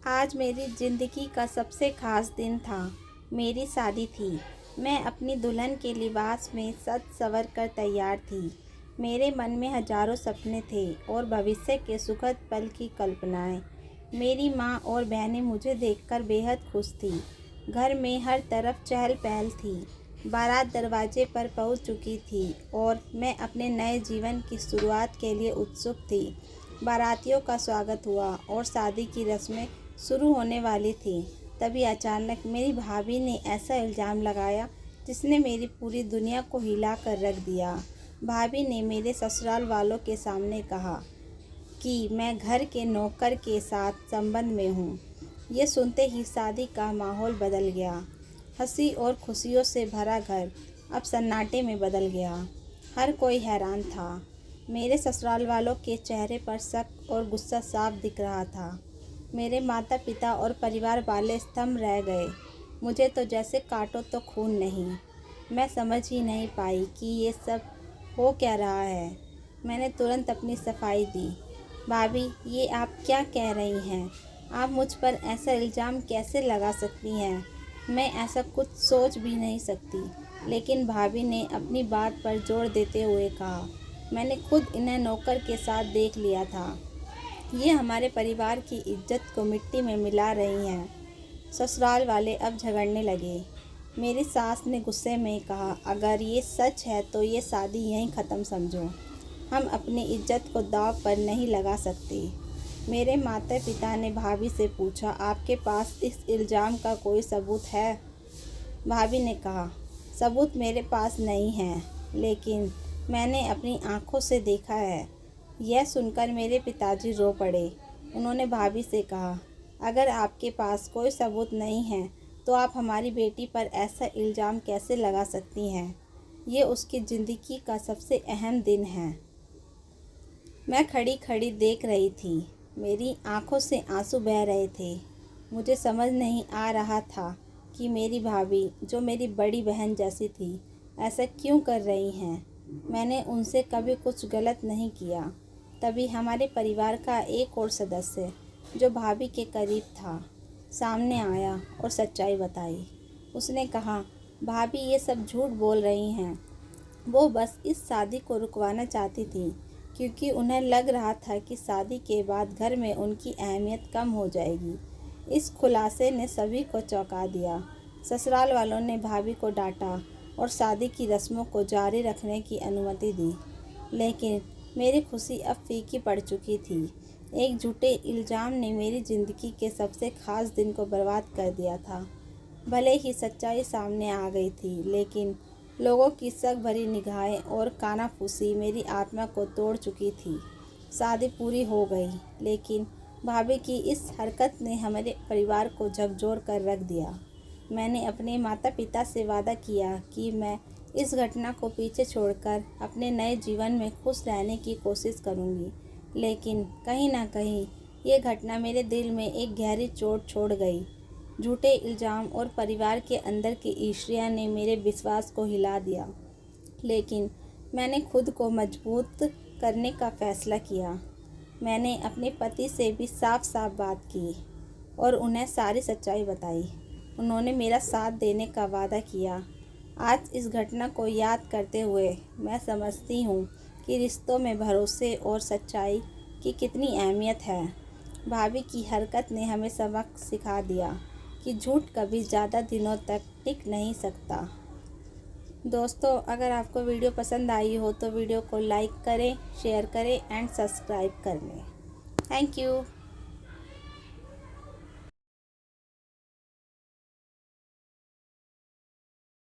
आज मेरी ज़िंदगी का सबसे ख़ास दिन था। मेरी शादी थी। मैं अपनी दुल्हन के लिबास में सज संवर कर तैयार थी। मेरे मन में हज़ारों सपने थे और भविष्य के सुखद पल की कल्पनाएं। मेरी माँ और बहनें मुझे देखकर बेहद खुश थी। घर में हर तरफ चहल पहल थी। बारात दरवाजे पर पहुंच चुकी थी और मैं अपने नए जीवन की शुरुआत के लिए उत्सुक थी। बारातियों का स्वागत हुआ और शादी की रस्में शुरू होने वाली थी। तभी अचानक मेरी भाभी ने ऐसा इल्ज़ाम लगाया जिसने मेरी पूरी दुनिया को हिला कर रख दिया। भाभी ने मेरे ससुराल वालों के सामने कहा कि मैं घर के नौकर के साथ संबंध में हूँ। ये सुनते ही शादी का माहौल बदल गया। हंसी और खुशियों से भरा घर अब सन्नाटे में बदल गया। हर कोई हैरान था। मेरे ससुराल वालों के चेहरे पर शक और गुस्सा साफ दिख रहा था। मेरे माता पिता और परिवार वाले स्तंभ रह गए। मुझे तो जैसे काटो तो खून नहीं। मैं समझ ही नहीं पाई कि ये सब हो क्या रहा है। मैंने तुरंत अपनी सफाई दी। भाभी, ये आप क्या कह रही हैं? आप मुझ पर ऐसा इल्ज़ाम कैसे लगा सकती हैं? मैं ऐसा कुछ सोच भी नहीं सकती। लेकिन भाभी ने अपनी बात पर जोर देते हुए कहा, मैंने खुद इन्हें नौकर के साथ देख लिया था। ये हमारे परिवार की इज्जत को मिट्टी में मिला रही हैं। ससुराल वाले अब झगड़ने लगे। मेरी सास ने गुस्से में कहा, अगर ये सच है तो ये शादी यहीं ख़त्म समझो। हम अपनी इज्जत को दांव पर नहीं लगा सकते। मेरे माता पिता ने भाभी से पूछा, आपके पास इस इल्ज़ाम का कोई सबूत है? भाभी ने कहा, सबूत मेरे पास नहीं है, लेकिन मैंने अपनी आँखों से देखा है। यह सुनकर मेरे पिताजी रो पड़े। उन्होंने भाभी से कहा, अगर आपके पास कोई सबूत नहीं है तो आप हमारी बेटी पर ऐसा इल्ज़ाम कैसे लगा सकती हैं? ये उसकी ज़िंदगी का सबसे अहम दिन है। मैं खड़ी खड़ी देख रही थी। मेरी आंखों से आंसू बह रहे थे। मुझे समझ नहीं आ रहा था कि मेरी भाभी, जो मेरी बड़ी बहन जैसी थी, ऐसा क्यों कर रही हैं। मैंने उनसे कभी कुछ गलत नहीं किया। तभी हमारे परिवार का एक और सदस्य, जो भाभी के करीब था, सामने आया और सच्चाई बताई। उसने कहा, भाभी ये सब झूठ बोल रही हैं। वो बस इस शादी को रुकवाना चाहती थी क्योंकि उन्हें लग रहा था कि शादी के बाद घर में उनकी अहमियत कम हो जाएगी। इस खुलासे ने सभी को चौंका दिया। ससुराल वालों ने भाभी को डांटा और शादी की रस्मों को जारी रखने की अनुमति दी। लेकिन मेरी खुशी अब फीकी पड़ चुकी थी। एक झूठे इल्ज़ाम ने मेरी ज़िंदगी के सबसे ख़ास दिन को बर्बाद कर दिया था। भले ही सच्चाई सामने आ गई थी, लेकिन लोगों की शक भरी निगाहें और कानाफूसी मेरी आत्मा को तोड़ चुकी थी। शादी पूरी हो गई, लेकिन भाभी की इस हरकत ने हमारे परिवार को झकझोर कर रख दिया। मैंने अपने माता पिता से वादा किया कि मैं इस घटना को पीछे छोड़कर अपने नए जीवन में खुश रहने की कोशिश करूंगी। लेकिन कहीं ना कहीं ये घटना मेरे दिल में एक गहरी चोट छोड़ गई। झूठे इल्ज़ाम और परिवार के अंदर की ईर्ष्या ने मेरे विश्वास को हिला दिया। लेकिन मैंने खुद को मजबूत करने का फ़ैसला किया। मैंने अपने पति से भी साफ साफ बात की और उन्हें सारी सच्चाई बताई। उन्होंने मेरा साथ देने का वादा किया। आज इस घटना को याद करते हुए मैं समझती हूँ कि रिश्तों में भरोसे और सच्चाई की कितनी अहमियत है। भाभी की हरकत ने हमें सबक सिखा दिया कि झूठ कभी ज़्यादा दिनों तक टिक नहीं सकता। दोस्तों, अगर आपको वीडियो पसंद आई हो तो वीडियो को लाइक करें, शेयर करें एंड सब्सक्राइब कर लें। Thank you.